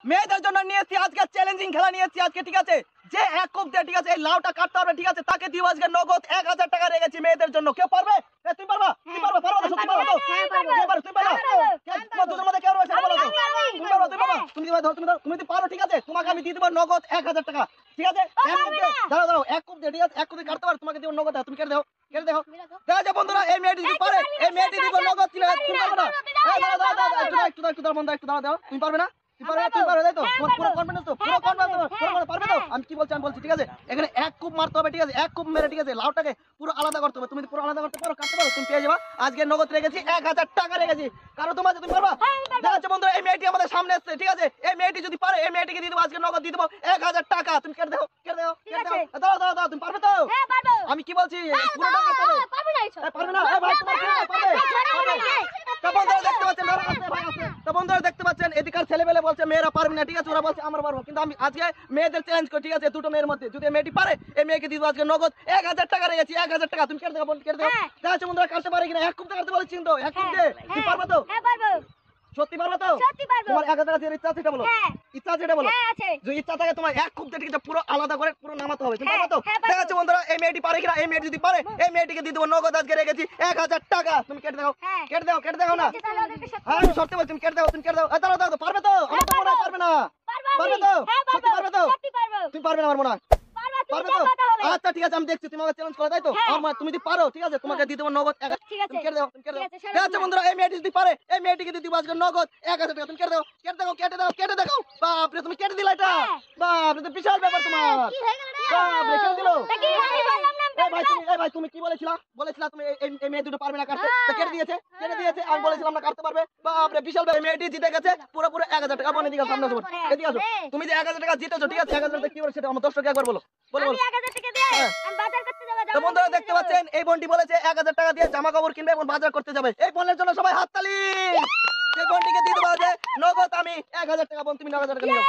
মেয়েদের জন্য নিয়ে এসেছি আজকে চ্যালেঞ্জিং খেলা নিয়ে এসেছি আজকে, ঠিক আছে? যে এক কোপ দিয়ে, ঠিক আছে, এই লাউটা কাটতে হবে, ঠিক আছে, তাকে দিব আজকে নগদ 1000 টাকা রেখেছি মেয়েদের জন্য। কেউ পারবে? তুমি পারবা? তুমি পারবা? পারবা না? সত্যি পারবা তো? কে পারবে? তুমি পারবা? তোমার মধ্যে কেউ রয়েছে? বলো তো। তুমি পারবা? তুমি পারবা? তুমি দিবা, ধরো, তুমি যদি পারো, ঠিক আছে, তোমাকে আমি দিয়ে দেব নগদ 1000 টাকা, ঠিক আছে? এক কোপ দিয়ে, দাঁড়াও, এক কোপ দিয়ে, ঠিক আছে, এক কোপ দিয়ে কাটতে পারো, তোমাকে দিব নগদ। তুমি কেটে দাও, কেটে দাও। দেখা যায় বন্ধুরা, এই মেয়েটি যদি পারে, এই মেয়েটি দিব নগদ 3000। তুমি পারবে না? একটু দাও বন্ধু, একটু দাঁড়াও। তুমি পারবে না? আমি কি বলছি, আমি বলছি, ঠিক আছে, এখানে এক কূপ মারতে হবে, ঠিক আছে, এক কূপ মেরে, ঠিক আছে, লাউটাকে পুরো আলাদা করতে হবে। তুমি পুরো আলাদা করতে পারো, কাটতে পারো, তুমি পেয়ে যাবা আজকে নগদ রেখেছি 1000 টাকা রেখেছি। কারণ তোমার তুমি পারবা? দেখা যাচ্ছে বন্ধুরা, এই মেয়েটি আমাদের সামনে এসছে, ঠিক আছে, এই মেয়েটি যদি পারে, এই মেয়েটিকে দিয়ে দেবো আজকে নগদ দিয়ে দেবো 1000 টাকা। তুমি কেটে দাও, কেটে দাও, কেটে দাও। দাও, তুমি পারবে তো? আমি কি বলছি, পুরো টাকা পারবে না? ভাই তোমার বন্ধুরা দেখতে পাচ্ছেন এদিকার ছেলেবেলে বলছে মেয়েরা পারবে না, ঠিক আছে, ওরা বলছে আমরা পারবো। কিন্তু আমি আজকে মেয়েদের চ্যালেঞ্জ করি, ঠিক আছে, দুটো মেয়ের মধ্যে যদি মেয়েটি পারে, এই মেয়েকে দিব আজকে নগদ 1000 টাকা রেখেছি। 1000 টাকা তুমি কেটে দেবো, কেটে দেবো। দেখা যাচ্ছে বন্ধুরা কাটতে পারে কিনা, এক কুপ কাটতে বলেছি কিন্তু, এক কুপ দিয়ে তুমি পারবে তো? সত্যি পারবে তো? তোমার 1000 টাকা দিয়ে ইচ্ছা আছে, এটা বলো। ইচ্ছা আছে, এটা বলো। যে ইচ্ছা থাকে তোমার এক কুপ দিয়ে পুরো আলাদা করে পুরো নামাতে হবে, তুমি পারবে তো? দেখা যাচ্ছে বন্ধুরা, এই মেয়েটি পারে কিনা, এই মেয়েটি যদি পারে, এই মেয়েটিকে দিয়ে দেবো নগদ আজকে রেখেছি 1000 টাকা। তুমি কেটে দাও, কেটে দাও, কেটে দাও না। হ্যাঁ আমি সত্যি বলছি, তুমি কেটে দাও, তুমি কেটে দাও। দাও, পারবে তো? আমার তো মনে হয় পারবে না। পারবে তো? সত্যি পারবে তো? তুমি পারবে না আমার মনে হয়। পারবে তো? আচ্ছা ঠিক আছে, আমি দেখছি তুমি আমাকে চ্যালেঞ্জ করে, তাই তো? আমার তুমি যদি পারো, ঠিক আছে, তোমাকে দিয়ে দেবো নগদ 1000। তুমি কেটে দাও, তুমি কেটে দাও। ঠিক আছে বন্ধুরা, এই মেয়েটি যদি পারে, এই মেয়েটিকে দিয়ে দিব আজকে নগদ 1000 টাকা। তুমি কেটে দাও, কেটে দাও, কেটে দাও, কেটে দাও। বাপরে, তুমি কেটে দিলা এটা। বাপরে, তো বিশাল ব্যাপার তোমার। বাপরে, কেটে দিলো। ভাই তুমি কি বলেছিলা তুমি এই মেয়ে দুটো পারবে না কাটতে, তো কেটে দিয়েছে, কেটে দিয়েছে। আমি বলেছিলাম না কাটতে পারবে। বাপরে, বিশাল ব্যাপার। মেয়েটি জিতে গেছে পুরো 1000 টাকা। মানে দিকে সামনে আসো, এদিকে আসো। তুমি যে 1000 টাকা জিতেছো, ঠিক আছে, 1000 টাকা কি করে সেটা আমার দর্শককে একবার বলো, বলো। আমি 1000 টাকা দিয়ে আমি বাজার করতে যাব। তো বন্ধুরা দেখতে পাচ্ছেন, এই বোনটি বলেছে 1000 টাকা দিয়ে জামা কাপড় কিনবে এবং বাজার করতে যাবে। এই বোনের জন্য সবাই হাততালি। এই বোনটিকে দিয়ে দেবো নগদ আমি 1000 টাকা। বোন তুমি 1000 টাকা নিও।